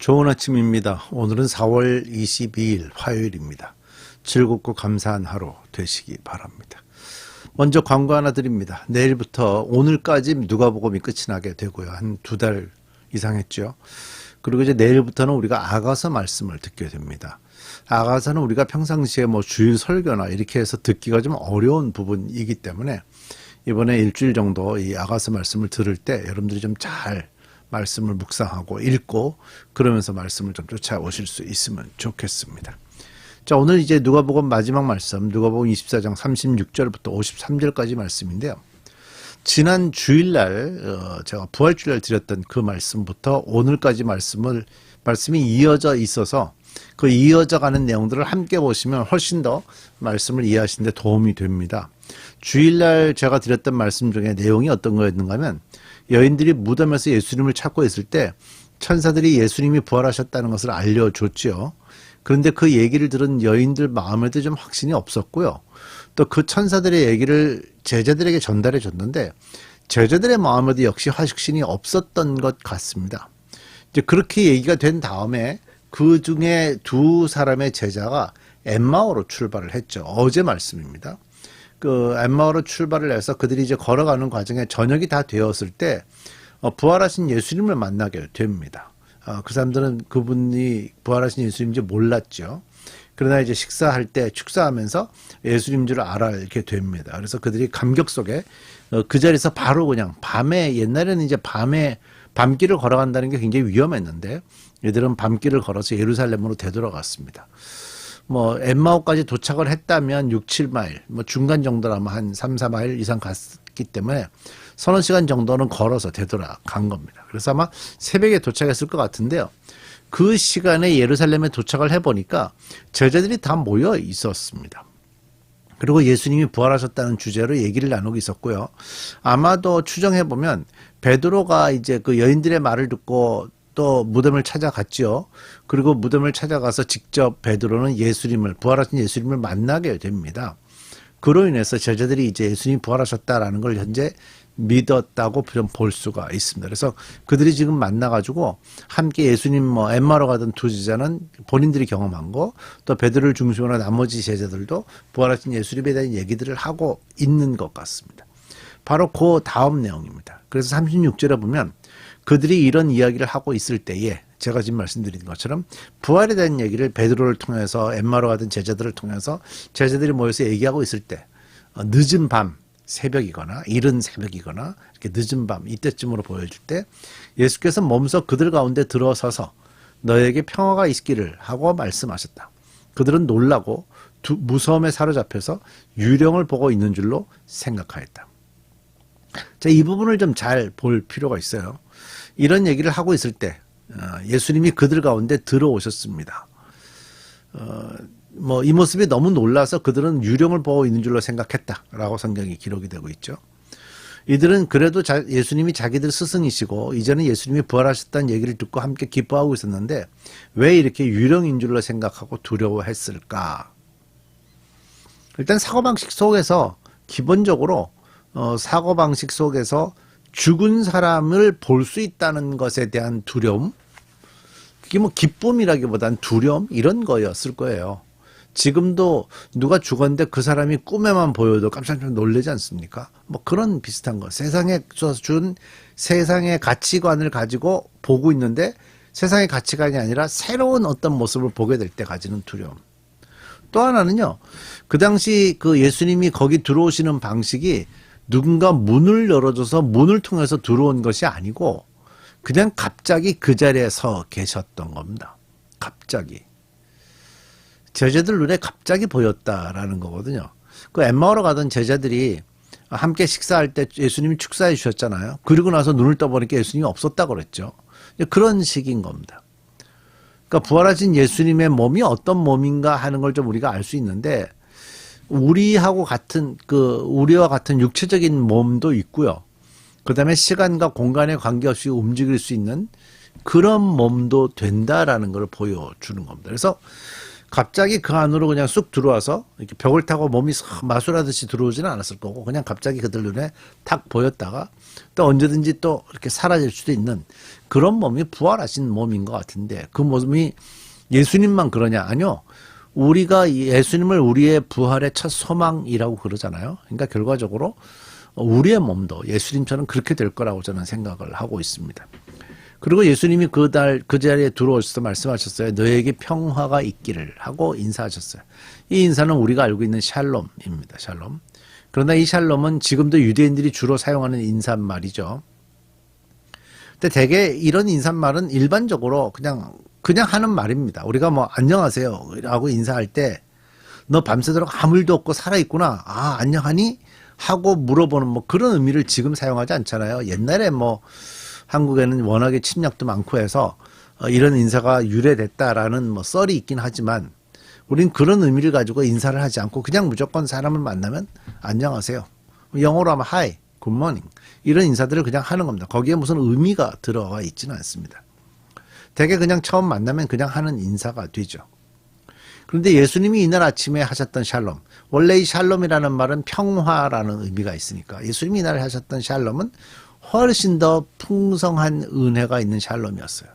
좋은 아침입니다. 오늘은 4월 22일 화요일입니다. 즐겁고 감사한 하루 되시기 바랍니다. 먼저 광고 하나 드립니다. 내일부터 오늘까지 누가복음이 끝이 나게 되고요. 한 2달 이상 했죠. 그리고 이제 내일부터는 우리가 아가서 말씀을 듣게 됩니다. 아가서는 우리가 평상시에 주일 설교나 이렇게 해서 듣기가 좀 어려운 부분이기 때문에 이번에 일주일 정도 이 아가서 말씀을 들을 때 여러분들이 좀 잘 말씀을 묵상하고 읽고 그러면서 말씀을 좀 쫓아오실 수 있으면 좋겠습니다. 자, 오늘 이제 누가복음 마지막 말씀, 누가복음 24장 36절부터 53절까지 말씀인데요. 지난 주일날 제가 부활주일날 드렸던 그 말씀부터 오늘까지 말씀이 이어져 있어서 그 이어져 가는 내용들을 함께 보시면 훨씬 더 말씀을 이해하시는 데 도움이 됩니다. 주일날 제가 드렸던 말씀 중에 내용이 어떤 거였는가 하면 여인들이 무덤에서 예수님을 찾고 있을 때 천사들이 예수님이 부활하셨다는 것을 알려줬죠. 그런데 그 얘기를 들은 여인들 마음에도 좀 확신이 없었고요. 또 그 천사들의 얘기를 제자들에게 전달해 줬는데 제자들의 마음에도 역시 확신이 없었던 것 같습니다. 이제 그렇게 얘기가 된 다음에 그 중에 두 사람의 제자가 엠마오로 출발을 했죠. 어제 말씀입니다. 그 엠마오로 출발을 해서 그들이 이제 걸어가는 과정에 저녁이 다 되었을 때 부활하신 예수님을 만나게 됩니다. 그 사람들은 그분이 부활하신 예수님인지 몰랐죠. 그러나 이제 식사할 때 축사하면서 예수님인 줄 알게 됩니다. 그래서 그들이 감격 속에 그 자리에서 바로 그냥 밤에, 옛날에는 이제 밤에 밤길을 걸어간다는 게 굉장히 위험했는데 얘들은 밤길을 걸어서 예루살렘으로 되돌아갔습니다. 엠마오까지 도착을 했다면 6, 7마일, 중간 정도라면 한 3, 4마일 이상 갔기 때문에 서너 시간 정도는 걸어서 되돌아간 겁니다. 그래서 아마 새벽에 도착했을 것 같은데요. 그 시간에 예루살렘에 도착을 해보니까 제자들이 다 모여 있었습니다. 그리고 예수님이 부활하셨다는 주제로 얘기를 나누고 있었고요. 아마도 추정해보면 베드로가 이제 그 여인들의 말을 듣고 또 무덤을 찾아갔죠. 그리고 무덤을 찾아가서 직접 베드로는 부활하신 예수님을 만나게 됩니다. 그로 인해서 제자들이 이제 예수님이 부활하셨다라는 걸 현재 믿었다고 좀 볼 수가 있습니다. 그래서 그들이 지금 만나가지고 함께 예수님 엠마오로 가던 두 제자는 본인들이 경험한 거, 또 베드로를 중심으로 나머지 제자들도 부활하신 예수님에 대한 얘기들을 하고 있는 것 같습니다. 바로 그 다음 내용입니다. 그래서 36절에 보면 그들이 이런 이야기를 하고 있을 때에 제가 지금 말씀드린 것처럼 부활에 대한 얘기를 베드로를 통해서 엠마오로 가던 제자들을 통해서 제자들이 모여서 얘기하고 있을 때 늦은 밤 새벽이거나 이른 새벽이거나 이렇게 늦은 밤 이때쯤으로 보여줄 때 예수께서 몸소 그들 가운데 들어서서 너에게 평화가 있기를 하고 말씀하셨다. 그들은 놀라고 무서움에 사로잡혀서 유령을 보고 있는 줄로 생각하였다. 자, 이 부분을 좀 잘 볼 필요가 있어요. 이런 얘기를 하고 있을 때 예수님이 그들 가운데 들어오셨습니다. 이 모습이 너무 놀라서 그들은 유령을 보고 있는 줄로 생각했다라고 성경이 기록이 되고 있죠. 이들은 그래도 예수님이 자기들 스승이시고 이제는 예수님이 부활하셨다는 얘기를 듣고 함께 기뻐하고 있었는데 왜 이렇게 유령인 줄로 생각하고 두려워했을까? 일단 사고방식 속에서 기본적으로 사고방식 속에서 죽은 사람을 볼 수 있다는 것에 대한 두려움, 그게 기쁨이라기보단 두려움 이런 거였을 거예요. 지금도 누가 죽었는데 그 사람이 꿈에만 보여도 깜짝 놀라지 않습니까? 그런 비슷한 거. 세상에서 준 세상의 가치관을 가지고 보고 있는데 세상의 가치관이 아니라 새로운 어떤 모습을 보게 될 때 가지는 두려움. 또 하나는요. 그 당시 그 예수님이 거기 들어오시는 방식이 누군가 문을 열어줘서 문을 통해서 들어온 것이 아니고 그냥 갑자기 그 자리에 서 계셨던 겁니다. 갑자기. 제자들 눈에 갑자기 보였다라는 거거든요. 그 엠마오로 가던 제자들이 함께 식사할 때 예수님이 축사해 주셨잖아요. 그리고 나서 눈을 떠보니까 예수님이 없었다고 그랬죠. 그런 식인 겁니다. 그러니까 부활하신 예수님의 몸이 어떤 몸인가 하는 걸 좀 우리가 알 수 있는데 우리와 같은 육체적인 몸도 있고요. 그 다음에 시간과 공간에 관계없이 움직일 수 있는 그런 몸도 된다라는 걸 보여주는 겁니다. 그래서 갑자기 그 안으로 그냥 쑥 들어와서 이렇게 벽을 타고 몸이 마술하듯이 들어오지는 않았을 거고 그냥 갑자기 그들 눈에 탁 보였다가 또 언제든지 또 이렇게 사라질 수도 있는 그런 몸이 부활하신 몸인 것 같은데 그 몸이 예수님만 그러냐? 아니요. 우리가 예수님을 우리의 부활의 첫 소망이라고 그러잖아요. 그러니까 결과적으로 우리의 몸도 예수님처럼 그렇게 될 거라고 저는 생각을 하고 있습니다. 그리고 예수님이 그 자리에 들어오셔서 말씀하셨어요. 너에게 평화가 있기를 하고 인사하셨어요. 이 인사는 우리가 알고 있는 샬롬입니다. 샬롬. 그러나 이 샬롬은 지금도 유대인들이 주로 사용하는 인사말이죠. 근데 대개 이런 인사말은 일반적으로 그냥 하는 말입니다. 우리가 뭐 안녕하세요 라고 인사할 때 너 밤새도록 아무 일도 없고 살아있구나. 아 안녕하니? 하고 물어보는 뭐 그런 의미를 지금 사용하지 않잖아요. 옛날에 뭐 한국에는 워낙에 침략도 많고 해서 이런 인사가 유래됐다라는 뭐 썰이 있긴 하지만 우린 그런 의미를 가지고 인사를 하지 않고 그냥 무조건 사람을 만나면 안녕하세요. 영어로 하면 hi, good morning 이런 인사들을 그냥 하는 겁니다. 거기에 무슨 의미가 들어가 있지는 않습니다. 되게 그냥 처음 만나면 그냥 하는 인사가 되죠. 그런데 예수님이 이날 아침에 하셨던 샬롬, 원래 이 샬롬이라는 말은 평화라는 의미가 있으니까 예수님이 이날 하셨던 샬롬은 훨씬 더 풍성한 은혜가 있는 샬롬이었어요.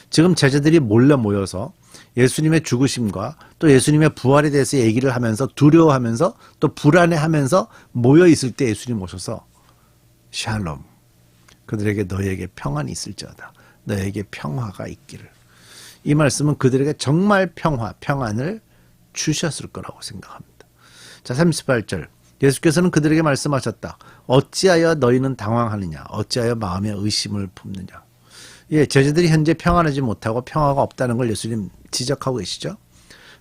지금 제자들이 몰래 모여서 예수님의 죽으심과 또 예수님의 부활에 대해서 얘기를 하면서 두려워하면서 또 불안해하면서 모여 있을 때 예수님 오셔서 샬롬, 그들에게 너에게 평안이 있을지어다. 너에게 평화가 있기를. 이 말씀은 그들에게 정말 평안을 주셨을 거라고 생각합니다. 자, 38절. 예수께서는 그들에게 말씀하셨다. 어찌하여 너희는 당황하느냐? 어찌하여 마음에 의심을 품느냐? 예, 제자들이 현재 평안하지 못하고 평화가 없다는 걸 예수님 지적하고 계시죠?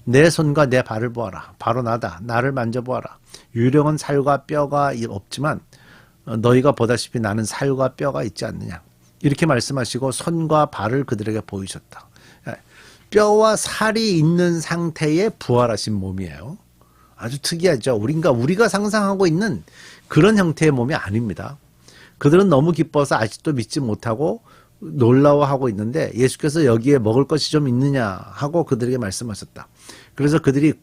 내 손과 내 발을 보아라. 바로 나다. 나를 만져보아라. 유령은 살과 뼈가 없지만 너희가 보다시피 나는 살과 뼈가 있지 않느냐? 이렇게 말씀하시고 손과 발을 그들에게 보이셨다. 뼈와 살이 있는 상태에 부활하신 몸이에요. 아주 특이하죠. 우리가 상상하고 있는 그런 형태의 몸이 아닙니다. 그들은 너무 기뻐서 아직도 믿지 못하고 놀라워하고 있는데 예수께서 여기에 먹을 것이 좀 있느냐 하고 그들에게 말씀하셨다. 그래서 그들이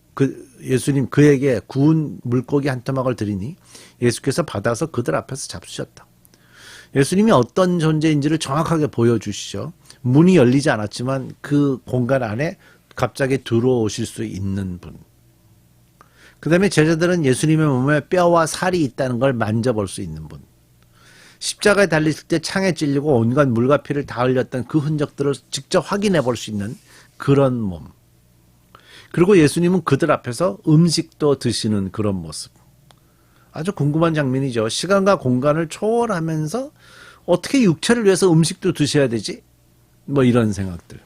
예수님 그에게 구운 물고기 한 토막을 드리니 예수께서 받아서 그들 앞에서 잡수셨다. 예수님이 어떤 존재인지를 정확하게 보여주시죠. 문이 열리지 않았지만 그 공간 안에 갑자기 들어오실 수 있는 분. 그 다음에 제자들은 예수님의 몸에 뼈와 살이 있다는 걸 만져볼 수 있는 분. 십자가에 달리실 때 창에 찔리고 온갖 물과 피를 다 흘렸던 그 흔적들을 직접 확인해 볼 수 있는 그런 몸. 그리고 예수님은 그들 앞에서 음식도 드시는 그런 모습. 아주 궁금한 장면이죠. 시간과 공간을 초월하면서 어떻게 육체를 위해서 음식도 드셔야 되지? 뭐 이런 생각들.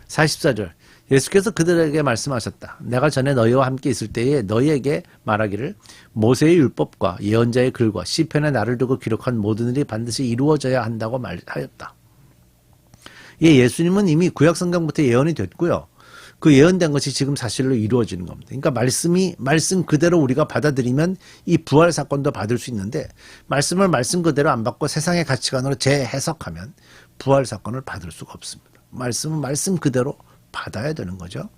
44절. 예수께서 그들에게 말씀하셨다. 내가 전에 너희와 함께 있을 때에 너희에게 말하기를 모세의 율법과 예언자의 글과 시편에 나를 두고 기록한 모든 일이 반드시 이루어져야 한다고 말하였다. 예, 예수님은 이미 구약성경부터 예언이 됐고요. 그 예언된 것이 지금 사실로 이루어지는 겁니다. 그러니까 말씀 그대로 우리가 받아들이면 이 부활 사건도 받을 수 있는데 말씀을 말씀 그대로 안 받고 세상의 가치관으로 재해석하면 부활 사건을 받을 수가 없습니다. 말씀은 말씀 그대로 받아야 되는 거죠.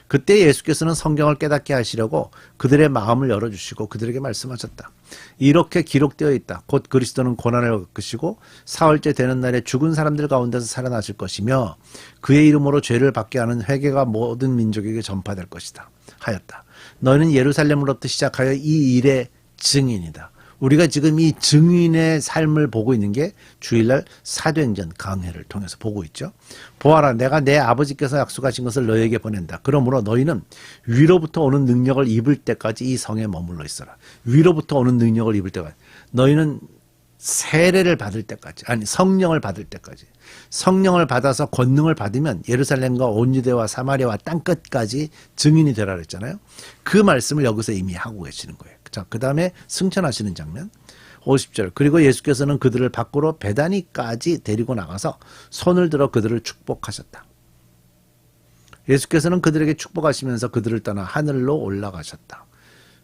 그때 예수께서는 성경을 깨닫게 하시려고 그들의 마음을 열어주시고 그들에게 말씀하셨다. 이렇게 기록되어 있다. 곧 그리스도는 고난을 겪으시고 사흘째 되는 날에 죽은 사람들 가운데서 살아나실 것이며 그의 이름으로 죄를 받게 하는 회개가 모든 민족에게 전파될 것이다. 하였다. 너희는 예루살렘으로부터 시작하여 이 일의 증인이다. 우리가 지금 이 증인의 삶을 보고 있는 게 주일날 사도행전 강해를 통해서 보고 있죠. 보아라, 내가 내 아버지께서 약속하신 것을 너희에게 보낸다. 그러므로 너희는 위로부터 오는 능력을 입을 때까지 이 성에 머물러 있어라. 위로부터 오는 능력을 입을 때까지. 너희는 세례를 받을 때까지, 아니 성령을 받을 때까지. 성령을 받아서 권능을 받으면 예루살렘과 온 유대와 사마리아와 땅끝까지 증인이 되라 그랬잖아요. 그 말씀을 여기서 이미 하고 계시는 거예요. 자, 그 다음에 승천하시는 장면 50절. 그리고 예수께서는 그들을 밖으로 베다니까지 데리고 나가서 손을 들어 그들을 축복하셨다. 예수께서는 그들에게 축복하시면서 그들을 떠나 하늘로 올라가셨다.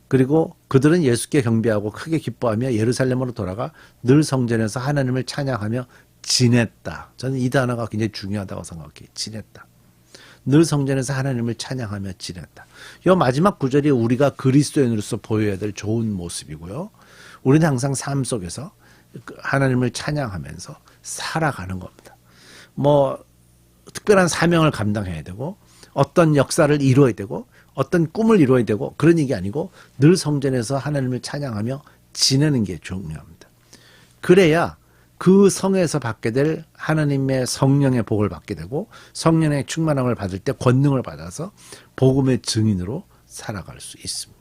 그리고 그들은 예수께 경배하고 크게 기뻐하며 예루살렘으로 돌아가 늘 성전에서 하나님을 찬양하며 지냈다. 저는 이 단어가 굉장히 중요하다고 생각해요. 지냈다. 늘 성전에서 하나님을 찬양하며 지낸다. 이 마지막 구절이 우리가 그리스도인으로서 보여야 될 좋은 모습이고요. 우리는 항상 삶 속에서 하나님을 찬양하면서 살아가는 겁니다. 뭐 특별한 사명을 감당해야 되고 어떤 역사를 이루어야 되고 어떤 꿈을 이루어야 되고 그런 얘기 아니고 늘 성전에서 하나님을 찬양하며 지내는 게 중요합니다. 그래야 그 성에서 받게 될 하나님의 성령의 복을 받게 되고 성령의 충만함을 받을 때 권능을 받아서 복음의 증인으로 살아갈 수 있습니다.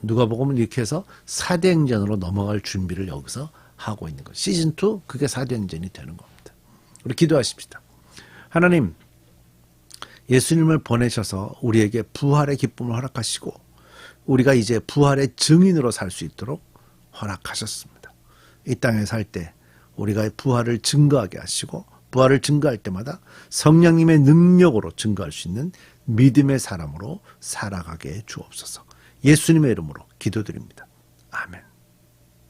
누가복음은 이렇게 해서 사도행전으로 넘어갈 준비를 여기서 하고 있는 거예요. 시즌2 그게 사도행전이 되는 겁니다. 우리 기도하십시다. 하나님, 예수님을 보내셔서 우리에게 부활의 기쁨을 허락하시고 우리가 이제 부활의 증인으로 살 수 있도록 허락하셨습니다. 이 땅에 살 때 우리가 부활을 증거하게 하시고 부활을 증거할 때마다 성령님의 능력으로 증거할 수 있는 믿음의 사람으로 살아가게 해 주옵소서. 예수님의 이름으로 기도드립니다. 아멘.